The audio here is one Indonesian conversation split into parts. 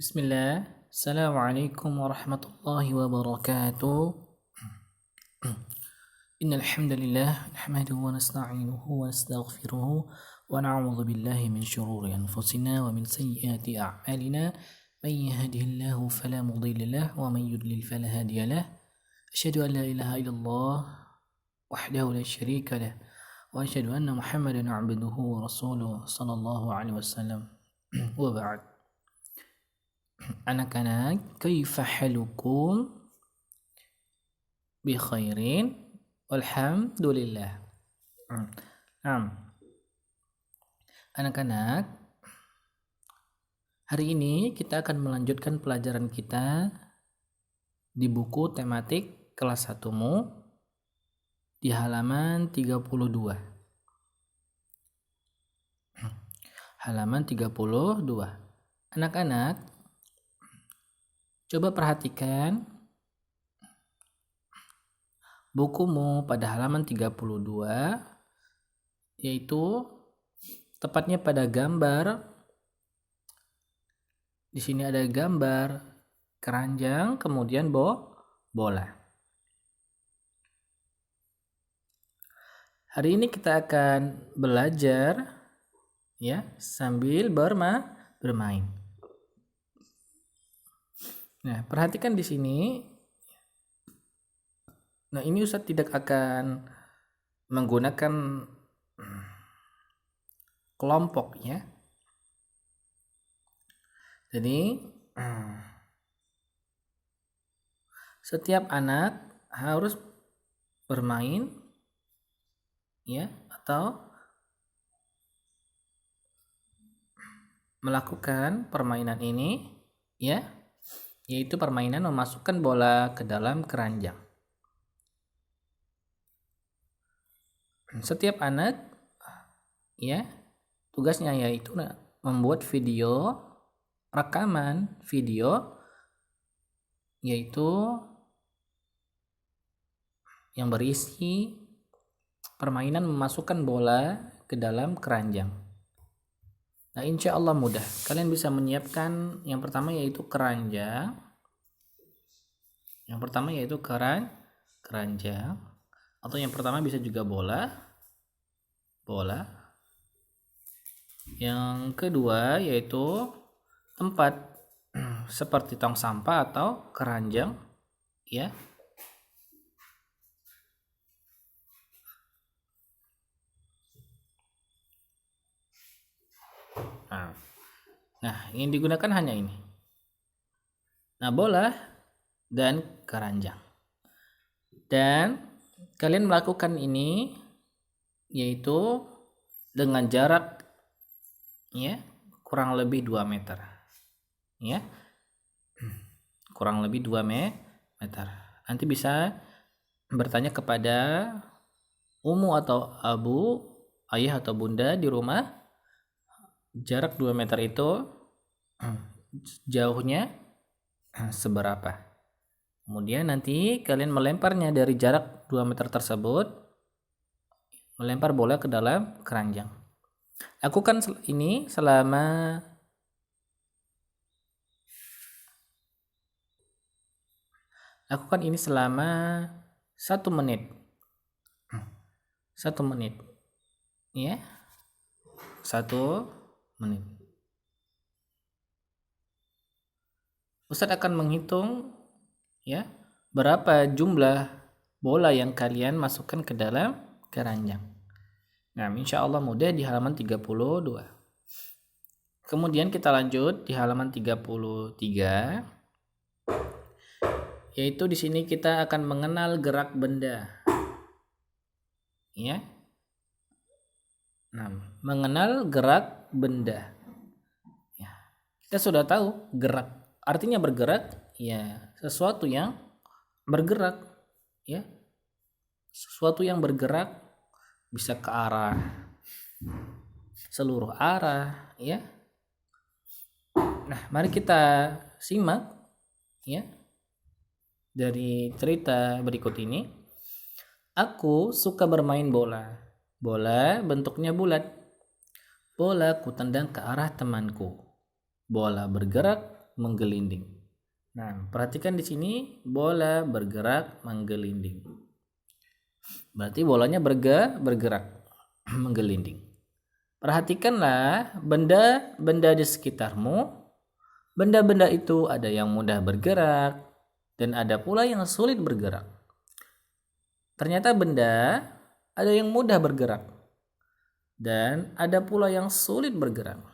Bismillah. Assalamualaikum warahmatullahi wabarakatuh. Innal hamdalillah nahmaduhu wa nasta'inuhu wa nastaghfiruhu wa na'udzu billahi min shururi anfusina wa min sayyiati a'malina. May yahdihillahu fala mudilla lahu wa may yudlil fala hadiya lahu. Asyhadu an la ilaha illallah wahdahu la syarika lahu wa asyhadu anna Muhammadan 'abduhu wa rasuluhu sallallahu alaihi wasallam. Wa ba'd. Anak-anak, kaifa halukum? Bi khairin walhamdulillah. Anak-anak, hari ini kita akan melanjutkan pelajaran kita di buku tematik kelas 1-mu di halaman 32. Halaman 32. Anak-anak, coba perhatikan bukumu pada halaman 32, yaitu tepatnya pada gambar. Di sini ada gambar keranjang, kemudian bola. Hari ini kita akan belajar ya sambil bermain. Nah, perhatikan di sini. Nah, ini Ustadz tidak akan menggunakan kelompok ya. Jadi, setiap anak harus bermain ya atau melakukan permainan ini ya, yaitu permainan memasukkan bola ke dalam keranjang. Setiap anak ya tugasnya yaitu membuat rekaman video yaitu yang berisi permainan memasukkan bola ke dalam keranjang. Nah, insya Allah mudah. Kalian bisa menyiapkan yang pertama yaitu keranjang. Yang pertama yaitu keranjang. Atau yang pertama bisa juga bola. Yang kedua yaitu tempat seperti tong sampah atau keranjang. Ya. Nah, yang digunakan hanya ini. Nah, bola dan keranjang. Dan kalian melakukan ini yaitu dengan jarak ya kurang lebih 2 meter. Ya. Kurang lebih 2 meter. Nanti bisa bertanya kepada Umu atau Abu, ayah atau bunda di rumah. Jarak 2 meter itu jauhnya seberapa. Kemudian nanti kalian melemparnya dari jarak 2 meter tersebut, melempar bola ke dalam keranjang. Lakukan ini selama 1 menit. 1 menit. Ya. 1 menit. Ustadz akan menghitung ya berapa jumlah bola yang kalian masukkan ke dalam keranjang. Nah, insya Allah mudah di halaman 32. Kemudian kita lanjut di halaman 33. Yaitu di sini kita akan mengenal gerak benda. Ya. Nah, mengenal gerak benda. Ya. Kita sudah tahu gerak. Artinya bergerak, ya sesuatu yang bergerak, ya. Sesuatu yang bergerak bisa ke arah seluruh arah, ya. Nah, mari kita simak, ya, dari cerita berikut ini. Aku suka bermain bola. Bola bentuknya bulat. Bola ku tendang ke arah temanku. Bola bergerak menggelinding. Nah, perhatikan di sini bola bergerak menggelinding. Berarti bolanya bergerak menggelinding. Perhatikanlah benda-benda di sekitarmu. Benda-benda itu ada yang mudah bergerak dan ada pula yang sulit bergerak. Ternyata benda ada yang mudah bergerak dan ada pula yang sulit bergerak.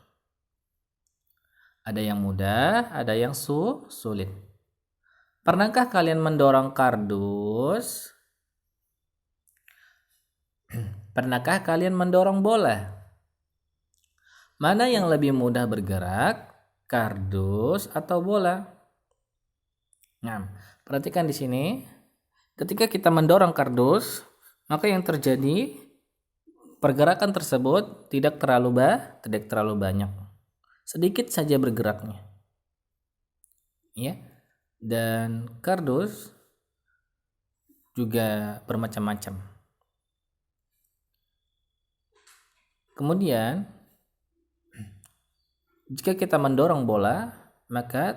Ada yang mudah, ada yang sulit. Pernahkah kalian mendorong kardus? Pernahkah kalian mendorong bola? Mana yang lebih mudah bergerak, kardus atau bola? Nah, perhatikan di sini. Ketika kita mendorong kardus, maka yang terjadi pergerakan tersebut tidak terlalu banyak. Sedikit saja bergeraknya. Ya. Dan kardus juga bermacam-macam. Kemudian jika kita mendorong bola, maka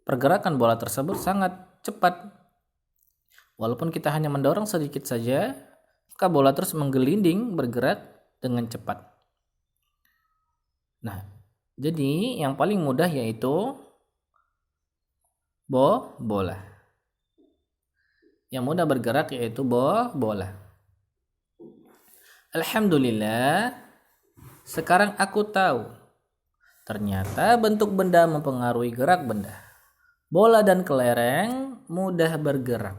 pergerakan bola tersebut sangat cepat. Walaupun kita hanya mendorong sedikit saja, maka bola terus menggelinding bergerak dengan cepat. Nah, jadi yang paling mudah yaitu bola. Yang mudah bergerak yaitu bola. Alhamdulillah, sekarang aku tahu. Ternyata bentuk benda mempengaruhi gerak benda. Bola dan kelereng mudah bergerak.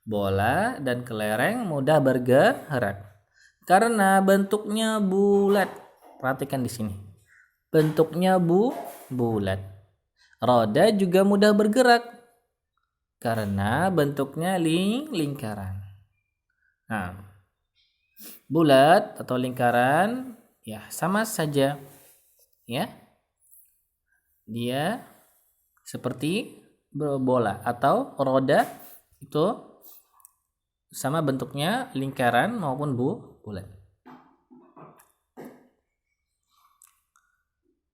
Bola dan kelereng mudah bergerak karena bentuknya bulat. Perhatikan di sini. Bentuknya bulat. Roda juga mudah bergerak karena bentuknya lingkaran. Nah, bulat atau lingkaran ya sama saja. Ya. Dia seperti bola atau roda itu sama bentuknya lingkaran maupun bulat.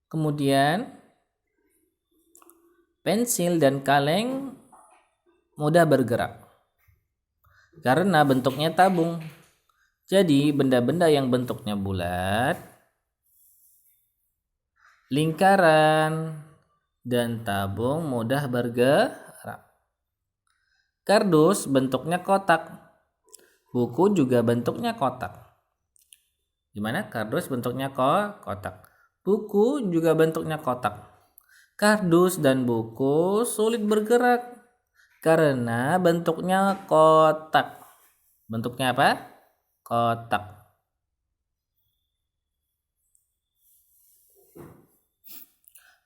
Kemudian pensil dan kaleng mudah bergerak karena bentuknya tabung. Jadi benda-benda yang bentuknya bulat, lingkaran, dan tabung mudah bergerak. Kardus bentuknya kotak. Buku juga bentuknya kotak. Gimana? Kardus bentuknya kotak. Buku juga bentuknya kotak. Kardus dan buku sulit bergerak karena bentuknya kotak. Bentuknya apa? Kotak.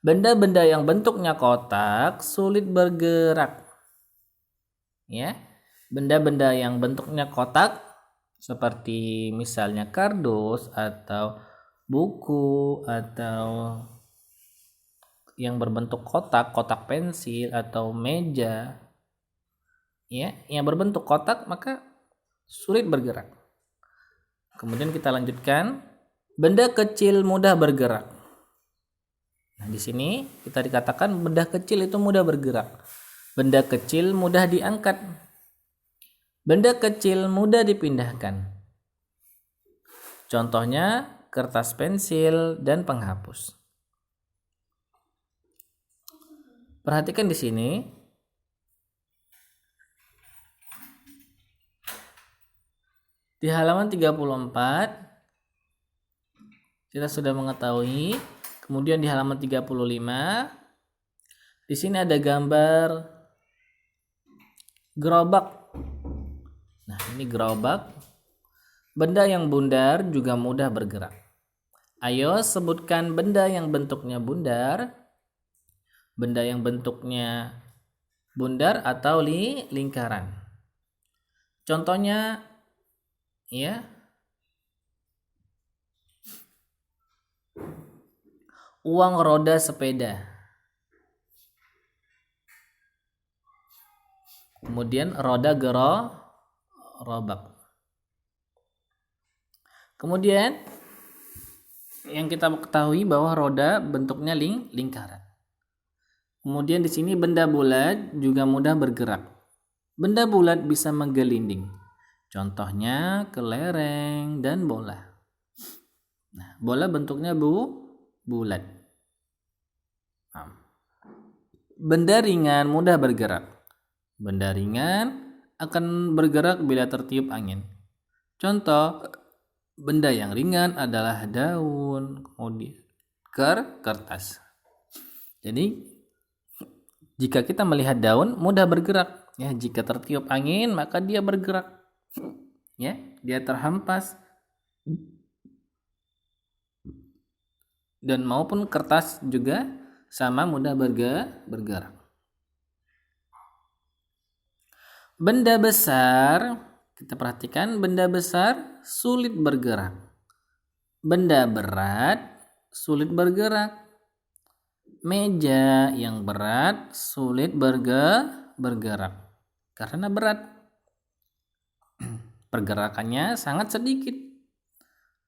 Benda-benda yang bentuknya kotak sulit bergerak. Ya. Benda-benda yang bentuknya kotak seperti misalnya kardus atau buku atau yang berbentuk kotak pensil atau meja, ya, yang berbentuk kotak maka sulit bergerak. Kemudian kita lanjutkan, benda kecil mudah bergerak. Nah, di sini kita dikatakan benda kecil itu mudah bergerak. Benda kecil mudah diangkat. Benda kecil mudah dipindahkan. Contohnya kertas pensil dan penghapus. Perhatikan di sini. Di halaman 34 kita sudah mengetahui. Kemudian di halaman 35 di sini ada gambar gerobak. Nah, ini gerobak. Benda yang bundar juga mudah bergerak. Ayo sebutkan benda yang bentuknya bundar. Benda yang bentuknya bundar atau lingkaran. Contohnya ya. Uang roda sepeda. Kemudian roda gerobak. Kemudian yang kita ketahui bahwa roda bentuknya lingkaran. Kemudian di sini benda bulat juga mudah bergerak. Benda bulat bisa menggelinding. Contohnya kelereng dan bola. Nah, bola bentuknya bulat. Nah, benda ringan mudah bergerak. Benda ringan akan bergerak bila tertiup angin. Contoh, benda yang ringan adalah daun, kemudian kertas. Jadi, jika kita melihat daun mudah bergerak, ya. Jika tertiup angin maka dia bergerak, ya. Dia terhempas. Dan maupun kertas juga sama mudah bergerak. Benda besar, kita perhatikan, benda besar sulit bergerak. Benda berat sulit bergerak. Meja yang berat sulit bergerak karena berat. Pergerakannya sangat sedikit.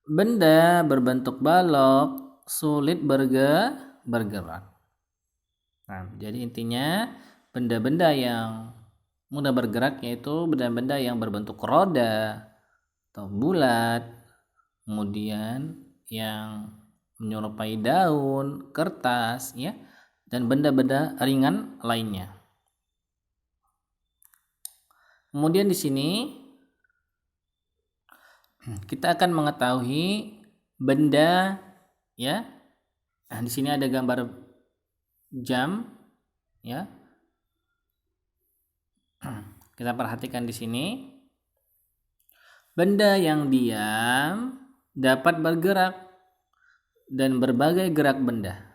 Benda berbentuk balok sulit bergerak. Nah, jadi intinya benda-benda yang mudah bergerak yaitu benda-benda yang berbentuk roda atau bulat, kemudian yang menyerupai daun, kertas, ya, dan benda-benda ringan lainnya. Kemudian di sini kita akan mengetahui benda, ya. Nah, di sini ada gambar jam, ya. Kita perhatikan di sini. Benda yang diam dapat bergerak dan berbagai gerak benda.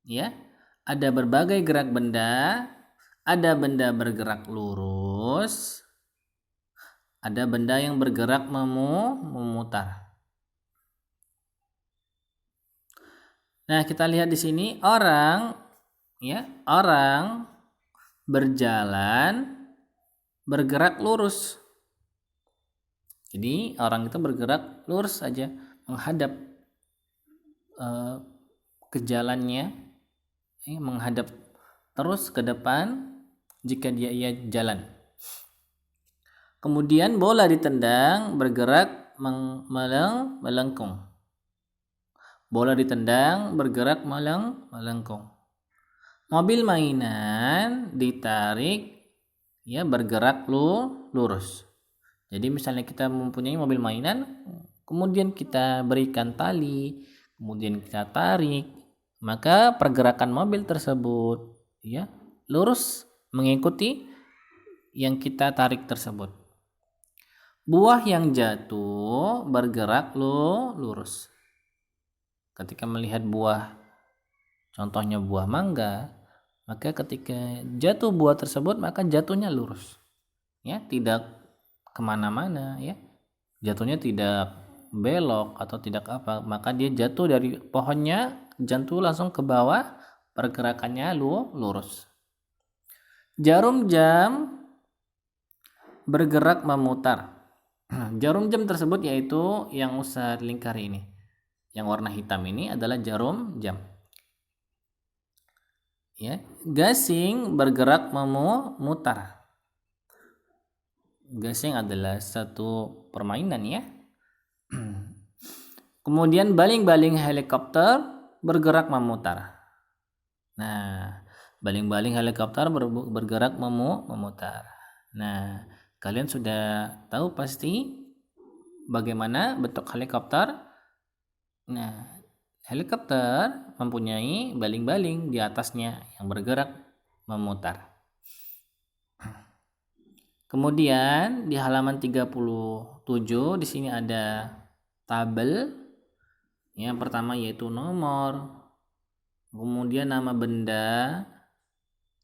Ya, ada berbagai gerak benda, ada benda bergerak lurus, ada benda yang bergerak memutar. Nah, kita lihat di sini orang berjalan bergerak lurus. Jadi orang itu bergerak lurus saja menghadap ke jalannya, menghadap terus ke depan jika ia jalan. Kemudian bola ditendang bergerak melengkung. Bola ditendang bergerak melengkung. Mobil mainan ditarik, ya, bergerak lurus. Jadi misalnya kita mempunyai mobil mainan, kemudian kita berikan tali, kemudian kita tarik, maka pergerakan mobil tersebut, ya, lurus mengikuti yang kita tarik tersebut. Buah yang jatuh bergerak lurus. Ketika melihat buah, contohnya buah mangga, maka ketika jatuh buah tersebut maka jatuhnya lurus, ya, tidak kemana-mana, ya, jatuhnya tidak belok atau tidak apa, maka dia jatuh dari pohonnya, jatuh langsung ke bawah, pergerakannya lurus. Jarum jam bergerak memutar. Jarum jam tersebut yaitu yang Ustaz lingkari ini, yang warna hitam ini adalah jarum jam. Ya, gasing bergerak memutar. Gasing adalah satu permainan, ya. Kemudian baling-baling helikopter bergerak memutar. Nah, baling-baling helikopter bergerak memutar. Nah, kalian sudah tahu pasti bagaimana bentuk helikopter. Nah, helikopter mempunyai baling-baling di atasnya yang bergerak memutar. Kemudian di halaman 37 di sini ada tabel. Yang pertama yaitu nomor. Kemudian nama benda.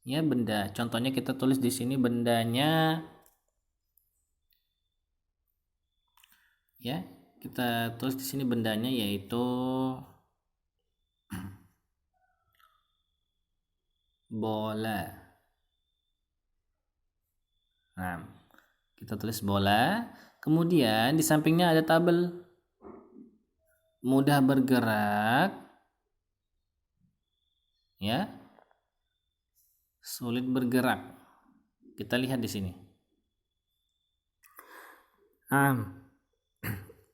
Ya, benda. Contohnya kita tulis di sini bendanya. Ya, kita tulis di sini bendanya yaitu bola. Nah, kita tulis bola. Kemudian di sampingnya ada tabel. Mudah bergerak, ya, sulit bergerak. Kita lihat di sini.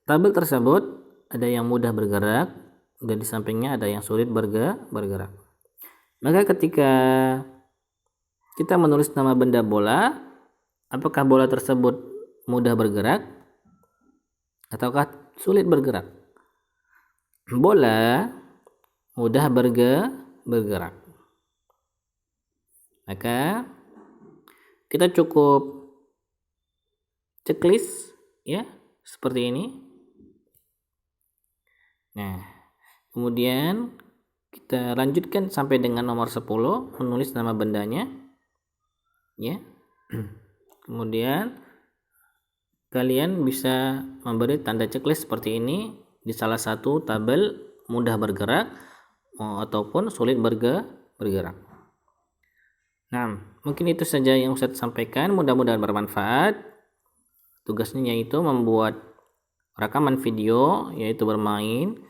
Tabel tersebut ada yang mudah bergerak dan di sampingnya ada yang sulit bergerak. Maka ketika kita menulis nama benda bola, apakah bola tersebut mudah bergerak ataukah sulit bergerak? Bola mudah bergerak. Maka kita cukup checklist ya, seperti ini. Nah, kemudian kita lanjutkan sampai dengan nomor 10, menulis nama bendanya. Ya. Kemudian kalian bisa memberi tanda checklist seperti ini di salah satu tabel mudah bergerak ataupun sulit bergerak. Nah, mungkin itu saja yang Ustadz sampaikan, mudah-mudahan bermanfaat. Tugasnya yaitu membuat rekaman video, yaitu bermain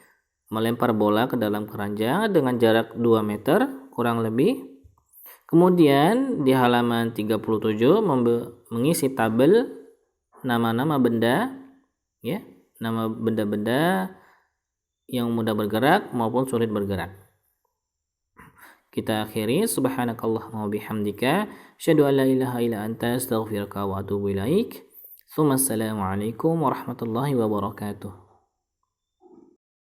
melempar bola ke dalam keranjang dengan jarak 2 meter kurang lebih. Kemudian di halaman 37 mengisi tabel nama-nama benda ya, nama benda-benda yang mudah bergerak maupun sulit bergerak. Kita akhiri, subhanakallahumma wa bihamdika asyhadu an la ilaha illa anta astaghfiruka wa atubu ilaik. Assalamualaikum warahmatullahi wabarakatuh.